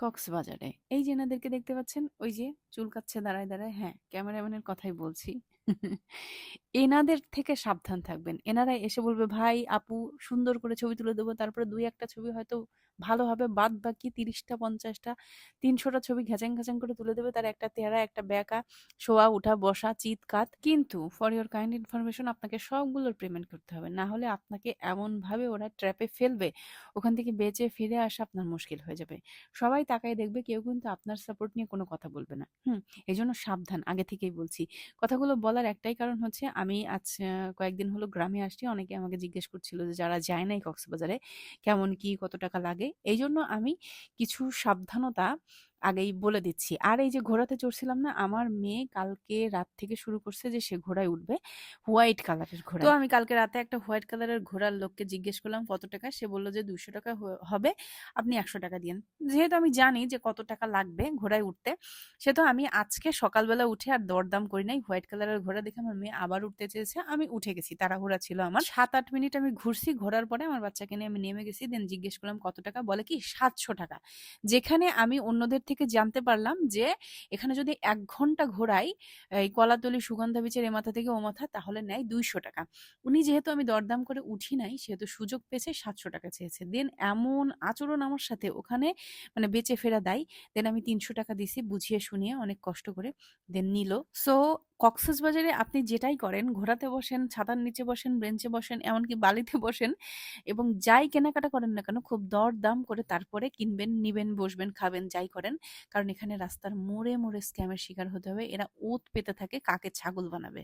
কক্সবাজারে এই যে এনাদেরকে দেখতে পাচ্ছেন, ওই যে চুলকাচ্ছে দাঁড়ায় দাঁড়ায়, হ্যাঁ, ক্যামেরাম্যানের কথাই বলছি। এনাদের থেকে সাবধান থাকবেন। এনারা এসে বলবে, ভাই আপু সুন্দর করে ছবি তুলে দেবো, তারপরে দুই একটা ছবি হয়তো ভালো হবে, বাদ বাকি 30টা 50টা 300টা ছবি ঘ্যাচাং ঘ্যাচাং করে তুলে দেবে, তার একটা তেরা একটা বেঁকা, শোয়া উঠা বসা চিৎ কাত। কিন্তু ফর ইওর কাইন্ড ইনফরমেশন, আপনাকে সবগুলোর পেমেন্ট করতে হবে, না হলে আপনাকে এমন ভাবে ওরা ট্র্যাপে ফেলবে, ওখান থেকে বেঁচে ফিরে আসা আপনার মুশকিল হয়ে যাবে। সবাই তাকায় দেখবে, কেউ কিন্তু আপনার সাপোর্ট নিয়ে কোনো কথা বলবে না। এই জন্য সাবধান, আগে থেকেই বলছি। কথাগুলো বলার একটাই কারণ হচ্ছে, আমি আজ কয়েকদিন হলো গ্রামে আসছি। অনেকে আমাকে জিজ্ঞেস করছিল যে যারা যায় নাই কক্সবাজারে, কেমন কি কত টাকা লাগে। এই জন্য আমি কিছু সাবধানতা আগেই বলে দিচ্ছি। আর এই যে ঘোড়াতে চড়ছিলাম না, আমার মেয়ে কালকে রাত থেকে শুরু করছে যে সে ঘোড়ায় উঠবে, হোয়াইট কালারের ঘোড়া। তো আমি কালকে রাতে একটা হোয়াইট কালারের ঘোড়ার লোককে জিজ্ঞেস করলাম কত টাকা, সে বলল যে 200 টাকা হবে, আপনি 100 টাকা দিন। যেহেতু আমি জানি যে কত টাকা লাগবে ঘোড়ায় উঠতে, সে তো আমি আজকে সকালবেলা উঠে আর দরদাম করি নাই। হোয়াইট কালারের ঘোড়া দেখে আমার মেয়ে আবার উঠতে চেয়েছে, আমি উঠে গেছি, তাড়াহুড়া ছিল আমার। 7-8 মিনিট আমি ঘুরছি, ঘোরার পরে আমার বাচ্চাকে নিয়ে আমি নেমে গেছি। দেন জিজ্ঞেস করলাম কত টাকা, বলে কি 700 টাকা। যেখানে আমি অন্যদের থেকে জানতে পারলাম যে এখানে যদি 1 ঘন্টা ঘোরাই এই কলাতলি সুগন্ধা বিচের এ মাথা থেকে ও মাথা, তাহলে নেয় 200 টাকা। উনি যেহেতু আমি দরদাম করে উঠি নাই, সেহেতু সুযোগ পেয়েছে 700 টাকা চেয়েছে। দেন এমন আচরণ আমার সাথে ওখানে, মানে বেচে ফেরা দায়। দেন আমি 300 টাকা দিছি বুঝিয়ে শুনিয়ে অনেক কষ্ট করে, দেন নিল। সো কক্সবাজারে আপনি যেটাই করেন, ঘোরাতে বসেন, ছাতার নিচে বসেন, বেঞ্চে বসেন, এমনকি বালিতে বসেন, এবং যাই কেনাকাটা করেন না কেন খুব দর দাম করে তারপরে কিনবেন, নিবেন, বসবেন, খাবেন, যাই করেন। কারণ এখানে রাস্তার মোড়ে মোড়ে স্ক্যামের শিকার হতে হবে। এরা ওত পেতে থাকে কাকে ছাগল বানাবে।